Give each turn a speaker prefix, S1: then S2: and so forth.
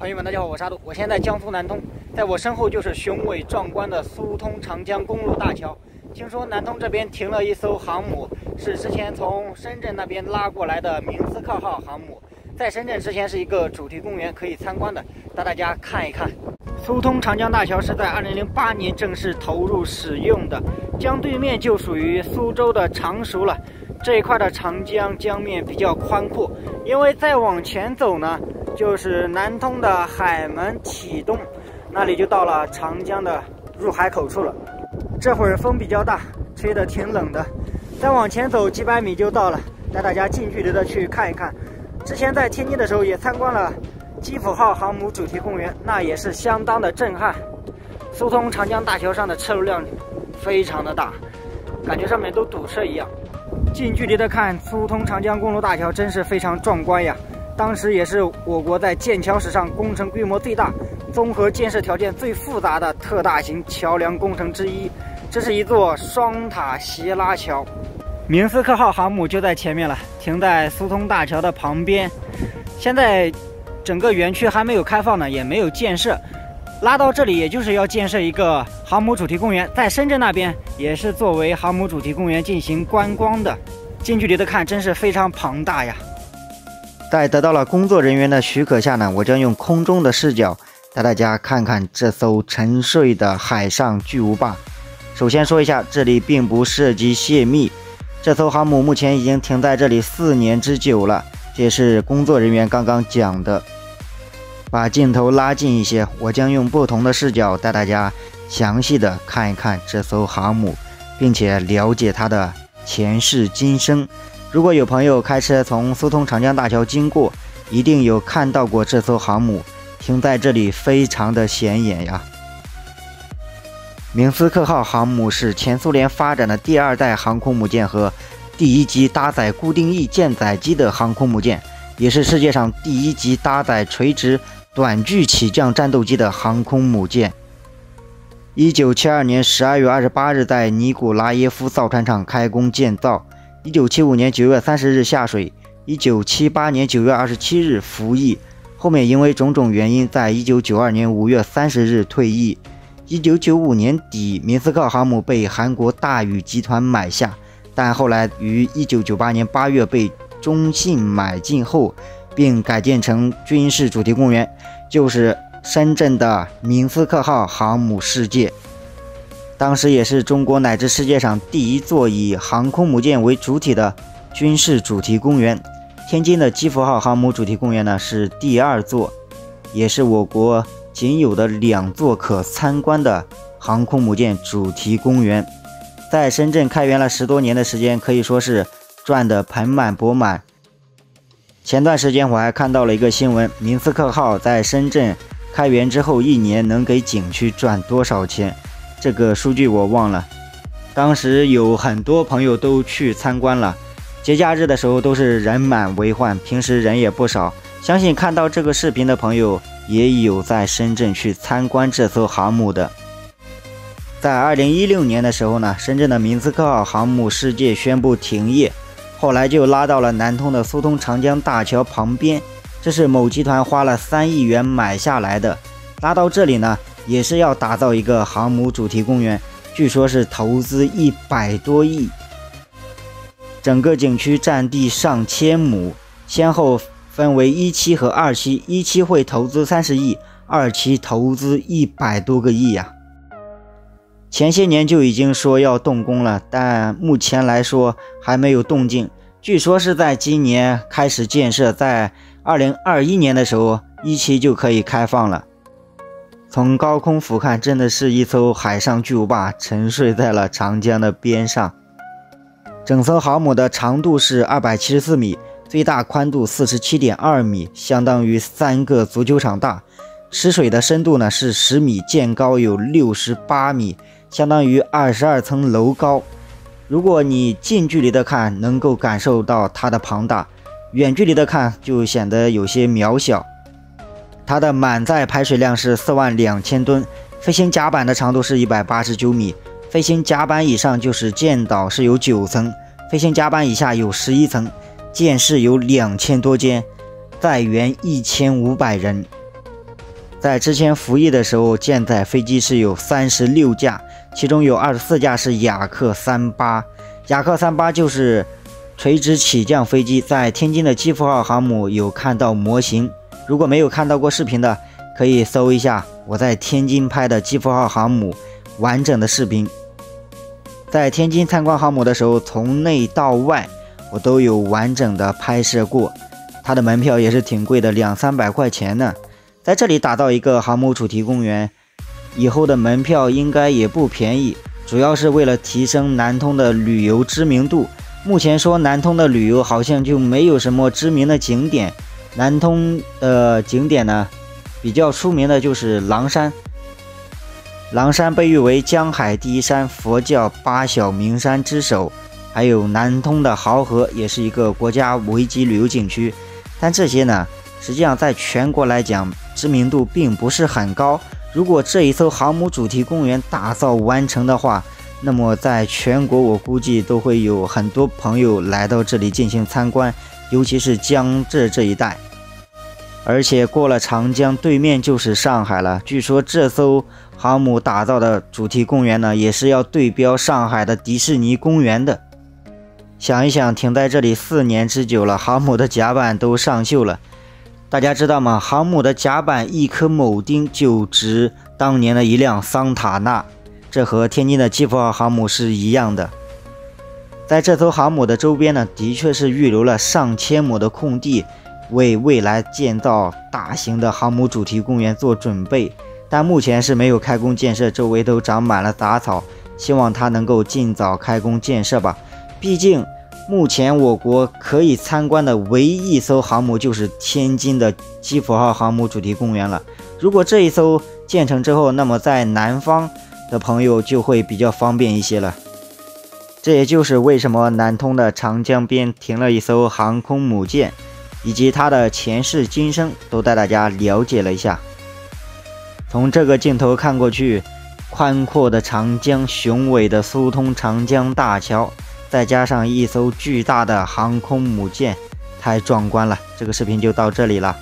S1: 朋友们，大家好，我是阿杜，我现在在江苏南通，在我身后就是雄伟壮观的苏通长江公路大桥。听说南通这边停了一艘航母，是之前从深圳那边拉过来的明斯克号航母，在深圳之前是一个主题公园可以参观的，带大家看一看。苏通长江大桥是在2008年正式投入使用的，江对面就属于苏州的常熟了。这一块的长江江面比较宽阔，因为再往前走呢，就是南通的海门启东，那里就到了长江的入海口处了。这会儿风比较大，吹得挺冷的。再往前走几百米就到了，带大家近距离的去看一看。之前在天津的时候也参观了基辅号航母主题公园，那也是相当的震撼。苏通长江大桥上的车流量非常的大，感觉上面都堵车一样。近距离的看苏通长江公路大桥真是非常壮观呀！当时也是我国在建桥史上工程规模最大、综合建设条件最复杂的特大型桥梁工程之一。这是一座双塔斜拉桥，明斯克号航母就在前面了，停在苏通大桥的旁边。现在整个园区还没有开放呢，也没有建设。拉到这里也就是要建设一个航母主题公园，在深圳那边也是作为航母主题公园进行观光的。近距离的看真是非常庞大呀。在得到了工作人员的许可下呢，我将用空中的视角带大家看看这艘沉睡的海上巨无霸。首先说一下，这里并不涉及泄密，这艘航母目前已经停在这里4年之久了，这也是工作人员刚刚讲的。把镜头拉近一些，我将用不同的视角带大家详细的看一看这艘航母，并且了解它的前世今生。如果有朋友开车从苏通长江大桥经过，一定有看到过这艘航母停在这里，非常的显眼呀。明斯克号航母是前苏联发展的第2代航空母舰和第1级搭载固定翼舰载机的航空母舰，也是世界上第1级搭载垂直短距起降战斗机的航空母舰。1972年12月28日在尼古拉耶夫造船厂开工建造，1975年9月30日下水，1978年9月27日服役，后面因为种种原因在1992年5月30日退役。1995年底，明斯克航母被韩国大宇集团买下，但后来于1998年8月被中信买进后，并改建成军事主题公园，就是深圳的明斯克号航母世界。当时也是中国乃至世界上第1座以航空母舰为主体的军事主题公园。天津的基辅号航母主题公园呢是第2座，也是我国仅有的2座可参观的航空母舰主题公园。在深圳开园了10多年的时间，可以说是赚得盆满钵满。前段时间我还看到了一个新闻，明斯克号在深圳开园之后1年能给景区赚多少钱，这个数据我忘了。当时有很多朋友都去参观了，节假日的时候都是人满为患，平时人也不少。相信看到这个视频的朋友也有在深圳去参观这艘航母的。在2016年的时候呢，深圳的明斯克号航母世界宣布停业，后来就拉到了南通的苏通长江大桥旁边，这是某集团花了3亿元买下来的。拉到这里呢，也是要打造一个航母主题公园，据说是投资100多亿。整个景区占地上千亩，先后分为1期和2期，1期会投资30亿，2期投资100多个亿呀。前些年就已经说要动工了，但目前来说还没有动静。据说是在今年开始建设，在2021年的时候1期就可以开放了。从高空俯瞰，真的是一艘海上巨无霸沉睡在了长江的边上。整艘航母的长度是274米，最大宽度47.2米，相当于3个足球场大。吃水的深度呢是10米，舰高有68米，相当于22层楼高。如果你近距离的看，能够感受到它的庞大；远距离的看，就显得有些渺小。它的满载排水量是42000吨，飞行甲板的长度是189米，飞行甲板以上就是舰岛，是有9层，飞行甲板以下有11层，舰室有2000多间，载员1500人。在之前服役的时候，舰载飞机是有36架，其中有24架是雅克38。雅克38就是垂直起降飞机，在天津的基辅号航母有看到模型。如果没有看到过视频的，可以搜一下我在天津拍的基辅号航母完整的视频。在天津参观航母的时候，从内到外我都有完整的拍摄过，它的门票也是挺贵的，200-300块钱呢。在这里打造一个航母主题公园，以后的门票应该也不便宜，主要是为了提升南通的旅游知名度。目前说南通的旅游好像就没有什么知名的景点，南通的景点呢，比较出名的就是狼山。狼山被誉为江海第一山，佛教8小名山之首，还有南通的濠河也是一个国家5级旅游景区。但这些呢，实际上在全国来讲知名度并不是很高。如果这一艘航母主题公园打造完成的话，那么在全国我估计都会有很多朋友来到这里进行参观，尤其是江浙这一带。而且过了长江，对面就是上海了。据说这艘航母打造的主题公园呢，也是要对标上海的迪士尼公园的。想一想，停在这里4年之久了，航母的甲板都上锈了。大家知道吗？航母的甲板一颗铆钉就值当年的一辆桑塔纳，这和天津的基辅号航母是一样的。在这艘航母的周边呢，的确是预留了上千亩的空地，为未来建造大型的航母主题公园做准备，但目前是没有开工建设，周围都长满了杂草，希望它能够尽早开工建设吧。毕竟目前我国可以参观的唯一一艘航母就是天津的基辅号航母主题公园了。如果这一艘建成之后，那么在南方的朋友就会比较方便一些了。这也就是为什么南通的长江边停了一艘航空母舰，以及它的前世今生都带大家了解了一下。从这个镜头看过去，宽阔的长江，雄伟的苏通长江大桥，再加上一艘巨大的航空母舰，太壮观了。这个视频就到这里了。